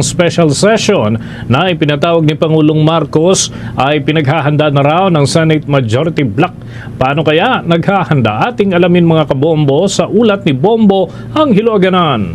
Special session na ipinatawag ni Pangulong Marcos ay pinaghahanda na raw ng Senate Majority Bloc. Paano kaya naghahanda? Ating alamin mga kabombo sa ulat ni Bombo Angelo Aganan.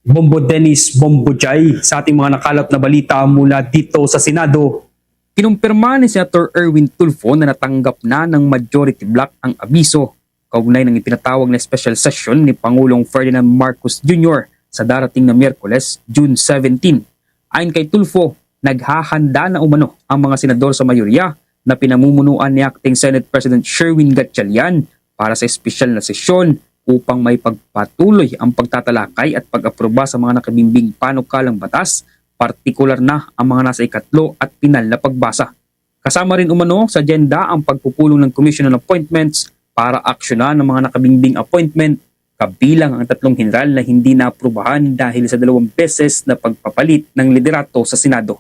Bombo Dennis, Bombo Jai sa ating mga nakalap na balita mula dito sa Senado. Kinumpirma ni Senator Erwin Tulfo na natanggap na ng Majority Bloc ang abiso kaugnay ng ipinatawag na special session ni Pangulong Ferdinand Marcos Jr. sa darating na Miyerkules, June 17. Ayon kay Tulfo, naghahanda na umano ang mga senador sa mayorya na pinamumunuan ni Acting Senate President Sherwin Gatchalian para sa espesyal na sesyon upang may pagpatuloy ang pagtatalakay at pag-aproba sa mga nakabimbing panukalang batas, partikular na ang mga nasa ikatlo at pinal na pagbasa. Kasama rin umano sa agenda ang pagpupulong ng Commission on Appointments para aksyonan ng mga nakabimbing appointment, kabilang ang 3 general na hindi naaprubahan dahil sa 2 beses na pagpapalit ng liderato sa Senado.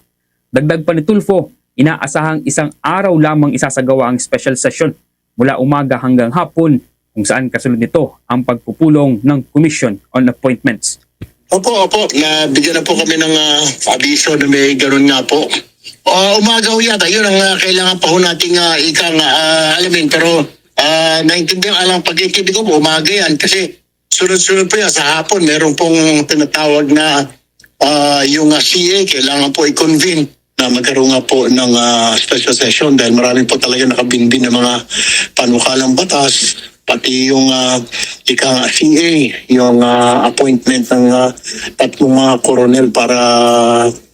Dagdag pa ni Tulfo, inaasahang 1 araw lamang isasagawa ang special session mula umaga hanggang hapon kung saan kasunod nito ang pagpupulong ng Commission on Appointments. Opo. Nabigyan na po kami ng abiso na may ganun nga po. Umaga ho yata. Yun ang kailangan pa ho nating alamin. Pero naintindihan alang pag-ikibig ko po, umaga yan. Kasi sunod-sunod po yan. Sa hapon, meron pong tinatawag na yung CA, kailangan po i-convene na magkaroon nga po ng special session dahil marami po talaga nakabinbin ng mga panukalang batas, pati yung CA, yung appointment ng 3 mga koronel para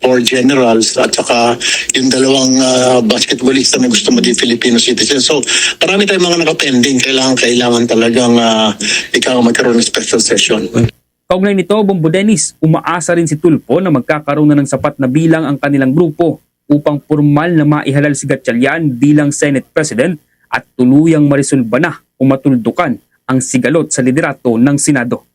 4 generals at saka yung 2 basketballista na gusto maging Filipino citizen. So marami tayong mga nakapending. Kailangan talagang magkaroon ng special session. Kaugnay nito, Bombo Dennis, umaasa rin si Tulfo na magkakaroon na ng sapat na bilang ang kanilang grupo upang formal na maihalal si Gatchalian bilang Senate President at tuluyang marisolba na o matuldukan ang sigalot sa liderato ng Senado.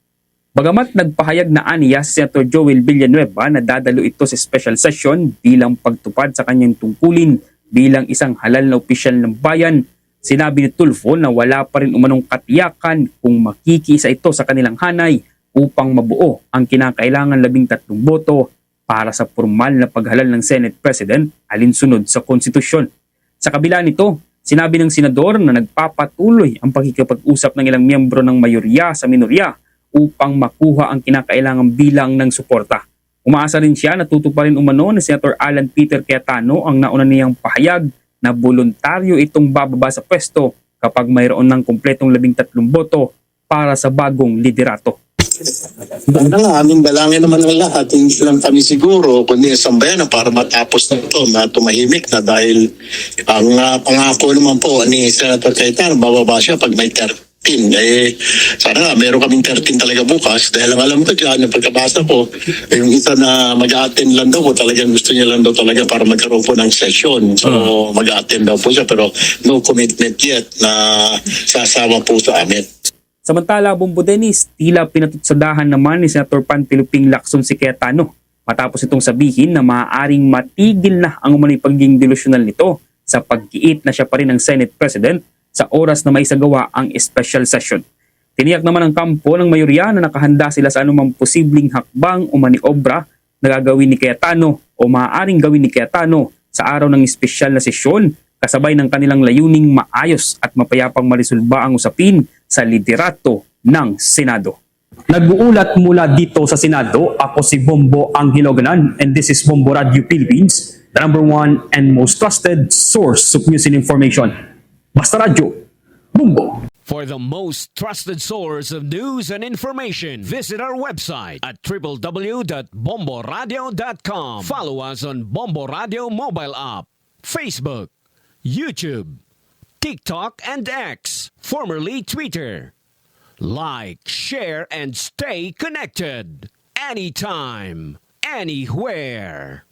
Bagamat nagpahayag na aniya si Senator Joel Villanueva na dadalo ito sa special session bilang pagtupad sa kanyang tungkulin bilang isang halal na opisyal ng bayan, sinabi ni Tulfo na wala pa rin umanong katiyakan kung makikiisa ito sa kanilang hanay upang mabuo ang kinakailangan 13 boto para sa formal na paghalal ng Senate President alinsunod sa konstitusyon. Sa kabila nito, sinabi ng senador na nagpapatuloy ang pakikipag-usap ng ilang miyembro ng mayorya sa minorya upang makuha ang kinakailangang bilang ng suporta. Umaasa rin siya na tutuparin umano ni Senator Alan Peter Cayetano ang nauna niyang pahayag na voluntaryo itong bababa sa pwesto kapag mayroon ng kumpletong 13 boto para sa bagong liderato. Aming dalangin naman ng lahat, hindi lang kami siguro, kundi ang sambayanan para matapos na ito na tumahimik na dahil ang pangako naman po ni Senator Cayetano, bababa siya pag may 13. Sana nga, meron kaming 13 talaga bukas dahil ang alam ko dyan, yung pagkabasa ko, yung isa na mag-a-attend lang daw po, talagang gusto niya lang daw talaga para magkaroon po ng session. So, mag-a-attend daw po siya pero no commitment yet na sasama po sa amin. Samantala, Bombo Dennis, tila pinatutsadahan naman ni Senator Panteluping Lacson si Cayetano matapos itong sabihin na maaaring matigil na ang umano'y pagiging delusyonal nito sa paggiit na siya pa rin ang Senate President sa oras na maisagawa ang special session. Tiniyak naman ang kampo ng mayorya na nakahanda sila sa anumang posibleng hakbang o maniobra na gagawin ni Cayetano o maaaring gawin ni Cayetano sa araw ng espesyal na sesyon kasabay ng kanilang layuning maayos at mapayapang marisolba ang usapin sa liderato ng Senado. Nag-uulat mula dito sa Senado, ako si Bombo Angelo Aganan and this is Bombo Radio Philippines, the #1 and most trusted source of news and information. Basta Radio, Bombo! For the most trusted source of news and information, visit our website at www.bomboradio.com. Follow us on Bombo Radio mobile app, Facebook, YouTube, TikTok, and X, formerly Twitter. Like, share, and stay connected. Anytime, anywhere.